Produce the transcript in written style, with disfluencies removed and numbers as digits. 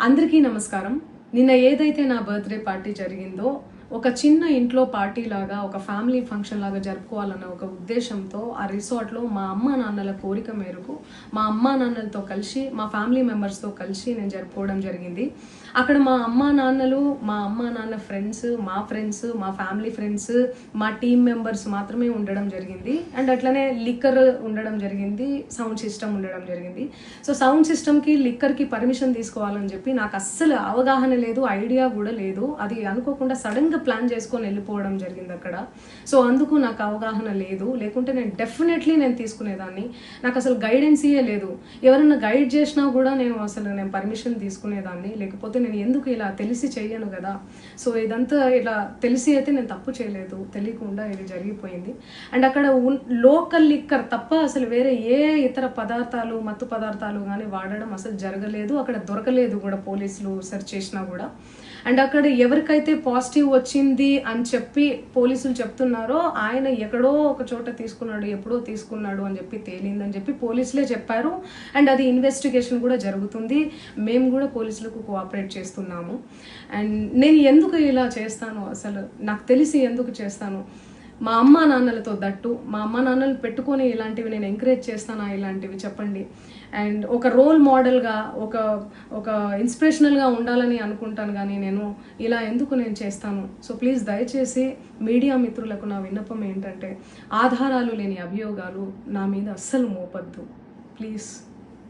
అందరికీ నమస్కారం. నిన్న ఏదైతే నా బర్త్డే పార్టీ జరిగిందో ఒక చిన్న ఇంట్లో పార్టీ లాగా ఒక ఫ్యామిలీ ఫంక్షన్ లాగా జరుపుకోవాలన్న ఒక ఉద్దేశంతో ఆ రిసార్ట్లో మా అమ్మా నాన్నల కోరిక మేరకు మా అమ్మా నాన్నలతో కలిసి మా ఫ్యామిలీ మెంబర్స్తో కలిసి నేను జరుపుకోవడం జరిగింది. అక్కడ మా అమ్మా నాన్న ఫ్రెండ్స్, మా ఫ్యామిలీ ఫ్రెండ్స్, మా టీమ్ మెంబర్స్ మాత్రమే ఉండడం జరిగింది. అండ్ అట్లనే లిక్కర్ ఉండడం జరిగింది, సౌండ్ సిస్టమ్ ఉండడం జరిగింది. సో సౌండ్ సిస్టమ్కి లిక్కర్కి పర్మిషన్ తీసుకోవాలని చెప్పి నాకు అస్సలు అవగాహన లేదు, ఐడియా కూడా లేదు. అది అనుకోకుండా సడన్గా ప్లాన్ చేసుకొని వెళ్ళిపోవడం జరిగింది అక్కడ. సో అందుకు నాకు అవగాహన లేదు, లేకుంటే నేను డెఫినెట్లీ నేను తీసుకునేదాన్ని. నాకు అసలు గైడెన్సీయే లేదు. ఎవరైనా గైడ్ చేసినా కూడా నేను పర్మిషన్ తీసుకునేదాన్ని, లేకపోతే నేను ఎందుకు ఇలా తెలిసి చెయ్యను కదా. సో ఇదంతా ఇలా తెలిసి అయితే నేను తప్పు చేయలేదు, తెలియకుండా ఇది జరిగిపోయింది. అండ్ అక్కడ లోకల్ లిక్కర్ తప్ప అసలు వేరే ఏ ఇతర పదార్థాలు, మత్తు పదార్థాలు కానీ వాడడం అసలు జరగలేదు. అక్కడ దొరకలేదు కూడా, పోలీసులు సెర్చ్ చేసినా కూడా. అండ్ అక్కడ ఎవరికైతే పాజిటివ్ వచ్చింది అని చెప్పి పోలీసులు చెప్తున్నారో ఆయన ఎక్కడో ఒక చోట తీసుకున్నాడు, ఎప్పుడో తీసుకున్నాడు అని చెప్పి తేలిందని చెప్పి పోలీసులే చెప్పారు. అండ్ అది ఇన్వెస్టిగేషన్ కూడా జరుగుతుంది. మేము కూడా పోలీసులకు కోఆపరేట్ చేస్తున్నాము. అండ్ నేను ఎందుకు ఇలా చేస్తాను, అసలు నాకు తెలిసి ఎందుకు చేస్తాను, మా అమ్మా నాన్నలతో దట్టు మా అమ్మా నాన్నలు పెట్టుకొని ఇలాంటివి నేను ఎంకరేజ్ చేస్తానా, ఇలాంటివి చెప్పండి. అండ్ ఒక రోల్ మోడల్గా ఒక ఇన్స్పిరేషనల్గా ఉండాలని అనుకుంటాను, కానీ నేను ఇలా ఎందుకు నేను చేస్తాను. సో ప్లీజ్ దయచేసి మీడియా మిత్రులకు నా విన్నపం ఏంటంటే, ఆధారాలు లేని అభియోగాలు నా మీద అస్సలు మోపద్దు ప్లీజ్.